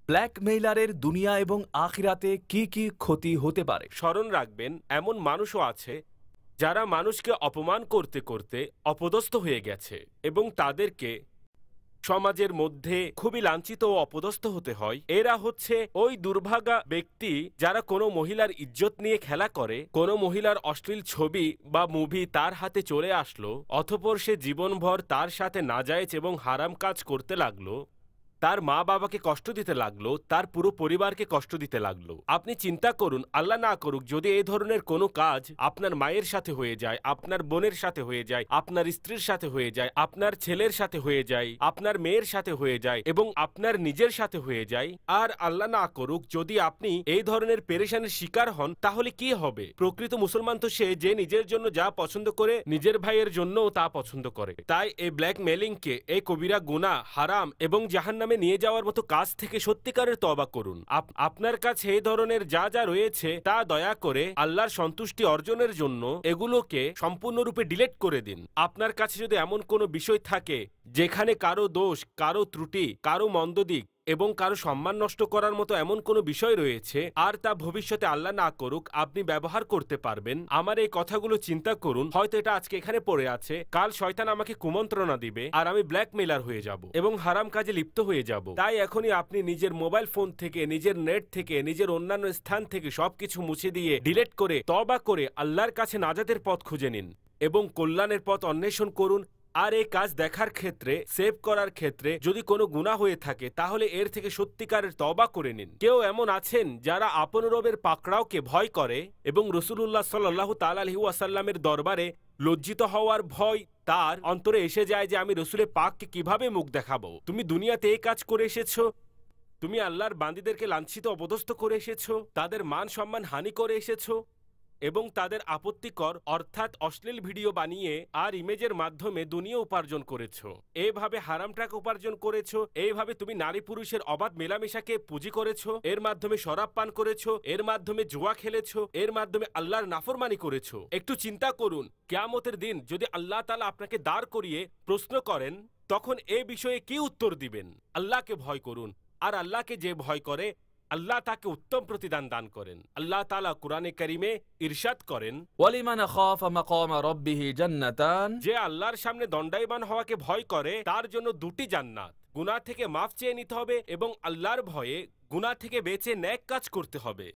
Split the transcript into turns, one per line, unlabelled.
ব্ল্যাকমেইলারের দুনিয়া এবং আখিরাতে কি কি ক্ষতি হতে পারে।
স্মরণ রাখবেন, এমন মানুষও আছে যারা মানুষকে অপমান করতে করতে অপদস্থ হয়ে গেছে এবং তাদেরকে সমাজের মধ্যে খুবই লাঞ্ছিত ও অপদস্থ হতে হয়। এরা হচ্ছে ওই দুর্ভাগা ব্যক্তি যারা কোনো মহিলার ইজ্জত নিয়ে খেলা করে, কোনো মহিলার অশ্লীল ছবি বা মুভি তার হাতে চলে আসলো, অতঃপর সে জীবনভর তার সাথে নাজায়েজ এবং হারাম কাজ করতে লাগলো, তার মা বাবাকে কষ্ট দিতে লাগলো, তার পুরো পরিবারকে কষ্ট দিতে লাগলো। আপনি চিন্তা করুন, আল্লাহ না করুক যদি এই ধরনের কোনো কাজ আপনার মায়ের সাথে হয়ে যায়, আপনার বোনের সাথে হয়ে যায়, আপনার স্ত্রীর সাথে হয়ে যায়, আপনার ছেলের সাথে হয়ে যায়, আপনার মেয়ের সাথে হয়ে যায় এবং আপনার নিজের সাথে হয়ে যায়। আর আল্লাহ না করুক যদি আপনি এই ধরনের পেরেশানির শিকার হন, তাহলে কি হবে? প্রকৃত মুসলমান তো সে যে নিজের জন্য যা পছন্দ করে নিজের ভাইয়ের জন্যও তা পছন্দ করে। তাই এই ব্ল্যাকমেলিংকে, এই কবিরা গুনাহ, হারাম এবং জাহান্নামে নিয়ে যাওয়ার মতো কাজ থেকে সত্যিকারের তওবা করুন। আপনার কাছে এই ধরনের যা যা রয়েছে তা দয়া করে আল্লাহর সন্তুষ্টি অর্জনের জন্য এগুলোকে সম্পূর্ণরূপে ডিলিট করে দিন। আপনার কাছে যদি এমন কোনো বিষয় থাকে যেখানে কারো দোষ, কারো ত্রুটি, কারো মন্দ দিক এবং কারো সম্মান নষ্ট করার মতো এমন কোনো বিষয় রয়েছে আর তা ভবিষ্যতে আল্লাহ না করুক আপনি ব্যবহার করতে পারবেন, আমার এই কথাগুলো চিন্তা করুন। হয়তো এটা আজকে এখানে পড়ে আছে, কাল শয়তান আমাকে কুমন্ত্রণা দিবে আর আমি ব্ল্যাকমেইলার হয়ে যাব এবং হারাম কাজে লিপ্ত হয়ে যাব। তাই এখনই আপনি নিজের মোবাইল ফোন থেকে, নিজের নেট থেকে, নিজের অন্যান্য স্থান থেকে সবকিছু মুছে দিয়ে ডিলিট করে তওবা করে আল্লাহর কাছে নাজাতের পথ খুঁজে নিন এবং কল্যাণের পথ অন্বেষণ করুন। আর এই কাজ দেখার ক্ষেত্রে, সেভ করার ক্ষেত্রে যদি কোনো গুনাহ হয়ে থাকে তাহলে এর থেকে সত্যিকারের তওবা করে নিন। কেউ এমন আছেন যারা আপন রবের পাকড়াওকে ভয় করে এবং রাসূলুল্লাহ সাল্লাল্লাহু তাআলা আলাইহি ওয়াসাল্লামের দরবারে লজ্জিত হওয়ার ভয় তার অন্তরে এসে যায় যে আমি রসুলের পাককে কিভাবে মুখ দেখাবো। তুমি দুনিয়াতে এই কাজ করে এসেছো, তুমি আল্লাহর বান্দীদেরকে লাঞ্ছিত অপদস্থ করে এসেছো, তাদের মান সম্মান হানি করে এসেছো এবং তাদের আপত্তিকর অর্থাৎ অশ্লীল ভিডিও বানিয়ে আর ইমেজের মাধ্যমে দুনিয়া উপার্জন করেছো। এইভাবে হারাম টাকা উপার্জন করেছো, এইভাবে তুমি নারী পুরুষের অবাধ মেলামেশাকে পুঁজি করেছো, এর মাধ্যমে শরাব পান করেছো, এর মাধ্যমে জুয়া খেলেছো, এর মাধ্যমে আল্লাহর নাফরমানি করেছো। একটু চিন্তা করুন, কিয়ামতের দিন যদি আল্লাহ তাআলা আপনাকে দাঁড় করিয়ে প্রশ্ন করেন তখন এই বিষয়ে কি উত্তর দিবেন? আল্লাহকে ভয় করুন, আর আল্লাহকে যে ভয় করে আল্লাহ তাকে উত্তম প্রতিদান দান করেন। আল্লাহ তাআলা কুরআনে কারীমে ইরশাদ করেন,
ওয়ালিমান খাফা মাকাম রাব্বিহি জান্নাতান,
যে আল্লাহর সামনে দণ্ডায়মান হওয়াকে ভয় করে তার জন্য দুটি জান্নাত। গুনাহ থেকে মাফ চেয়ে নিতে হবে এবং আল্লাহর ভয়ে গুনাহ থেকে বেঁচে নেক কাজ করতে হবে।